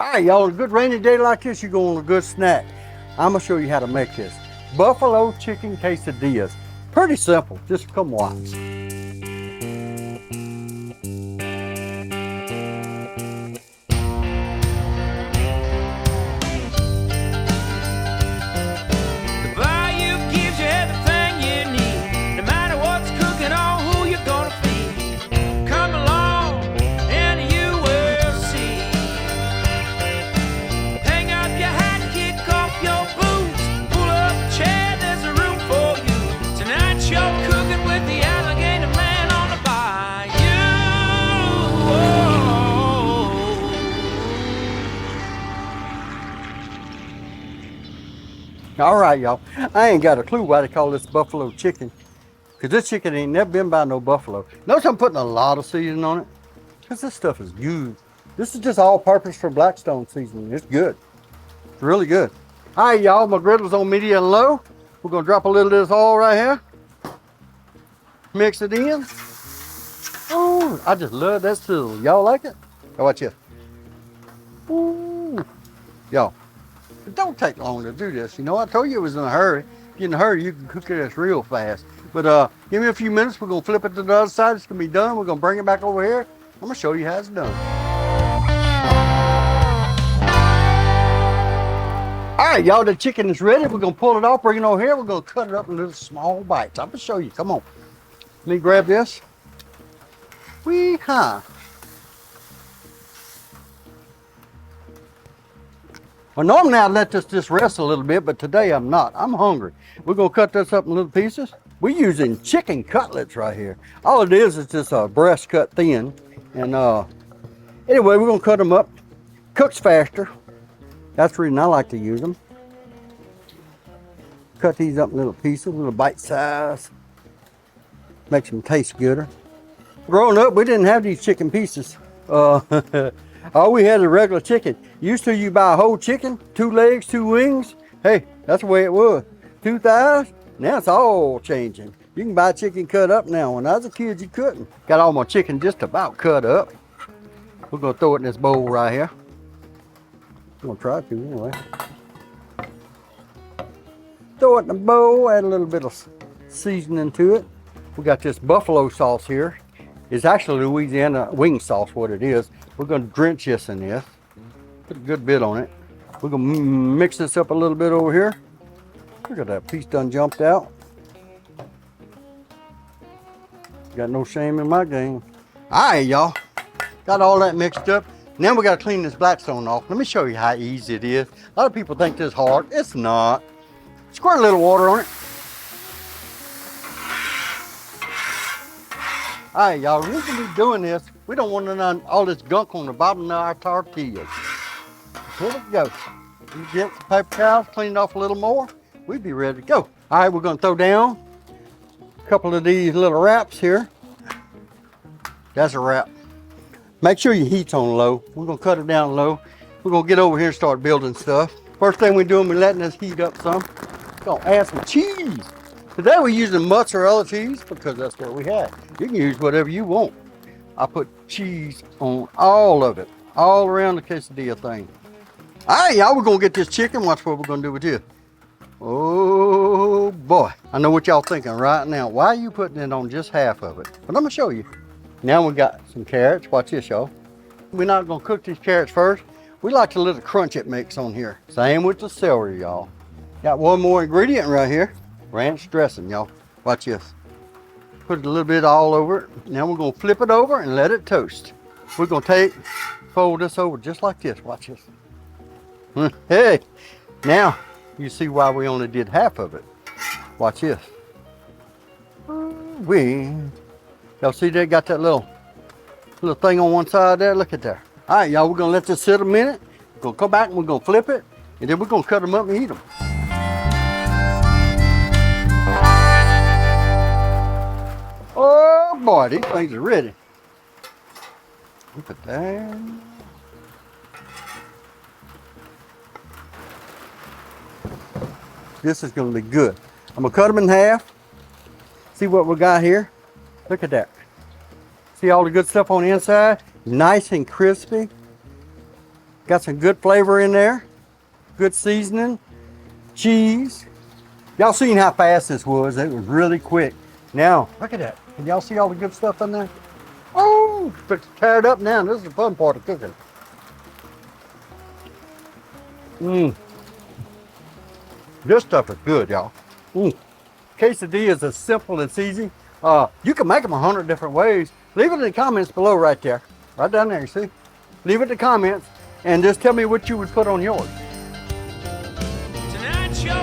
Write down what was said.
All right, y'all, a good rainy day like this, you're going to a good snack. I'm gonna show you how to make this. Buffalo chicken quesadillas. Pretty simple, just come watch. All right, y'all. I ain't got a clue why they call this buffalo chicken, because this chicken ain't never been by no buffalo. Notice I'm putting a lot of seasoning on it, because this stuff is good. This is just all purpose for Blackstone seasoning. It's good. It's really good. All right, y'all, my griddle's on medium low. We're gonna drop a little of this oil right here. Mix it in. Oh, I just love that sizzle. Y'all like it? How about you? Ooh. Y'all. It don't take long to do this. You know, I told you it was in a hurry. If you're in a hurry, you can cook this real fast. But give me a few minutes. We're going to flip it to the other side. It's going to be done. We're going to bring it back over here. I'm going to show you how it's done. All right, y'all, the chicken is ready. We're going to pull it off, bring it over here. We're going to cut it up in little small bites. I'm going to show you. Come on. Let me grab this. Wee-ha. Well, normally I'd let this just rest a little bit, but today I'm not. I'm hungry. We're gonna cut this up in little pieces. We're using chicken cutlets right here. All it is just a breast cut thin. And anyway, we're gonna cut them up. Cooks faster. That's the reason I like to use them. Cut these up in little pieces, little bite size. Makes them taste gooder. Growing up, we didn't have these chicken pieces. All we had is regular chicken. Used to you buy a whole chicken, 2 legs, 2 wings. Hey, that's the way it was. 2 thighs, now it's all changing. You can buy chicken cut up now. When I was a kid, you couldn't. Got all my chicken just about cut up. We're gonna throw it in this bowl right here. I'm gonna try to anyway. Throw it in the bowl, add a little bit of seasoning to it. We got this buffalo sauce here. It's actually Louisiana wing sauce, what it is. We're gonna drench this in this. Put a good bit on it. We're gonna mix this up a little bit over here. Look at that piece done jumped out. Got no shame in my game. All right, y'all. Got all that mixed up. Now we gotta clean this Blackstone off. Let me show you how easy it is. A lot of people think this is hard. It's not. Squirt a little water on it. All right, y'all, the reason we're doing this, we don't want all this gunk on the bottom of our tortillas. Here we go. You get some paper towels, clean it off a little more, we'd be ready to go. All right, we're gonna throw down a couple of these little wraps here. That's a wrap. Make sure your heat's on low. We're gonna cut it down low. We're gonna get over here and start building stuff. First thing we're doing, we're letting this heat up some. We're gonna add some cheese. Today we're using mozzarella cheese because that's what we had. You can use whatever you want. I put cheese on all of it, all around the quesadilla thing. All right, y'all, we're gonna get this chicken. Watch what we're gonna do with this. Oh boy, I know what y'all thinking right now. Why are you putting it on just half of it? But I'm gonna show you. Now we got some carrots. Watch this, y'all. We're not gonna cook these carrots first. We like the little crunch it makes on here. Same with the celery, y'all. Got one more ingredient right here. Ranch dressing, y'all. Watch this. Put a little bit all over it. Now we're gonna flip it over and let it toast. We're gonna fold this over just like this. Watch this. Hey, now you see why we only did half of it. Watch this. Y'all see that? Got that little thing on one side there? Look at there. All right, y'all, we're gonna let this sit a minute. We're gonna come back and we're gonna flip it, and then we're gonna cut them up and eat them. Oh boy, these things are ready. Look at that. This is gonna be good. I'm gonna cut them in half. See what we got here? Look at that. See all the good stuff on the inside? Nice and crispy. Got some good flavor in there. Good seasoning. Cheese. Y'all seen how fast this was. It was really quick. Now, look at that. Can y'all see all the good stuff in there? Oh, it's tear it up now. This is the fun part of cooking. This stuff is good, y'all. Quesadillas is simple, it's easy. You can make them 100 different ways. Leave it in the comments below right there. Right down there, you see? Leave it in the comments and just tell me what you would put on yours. Tonight's your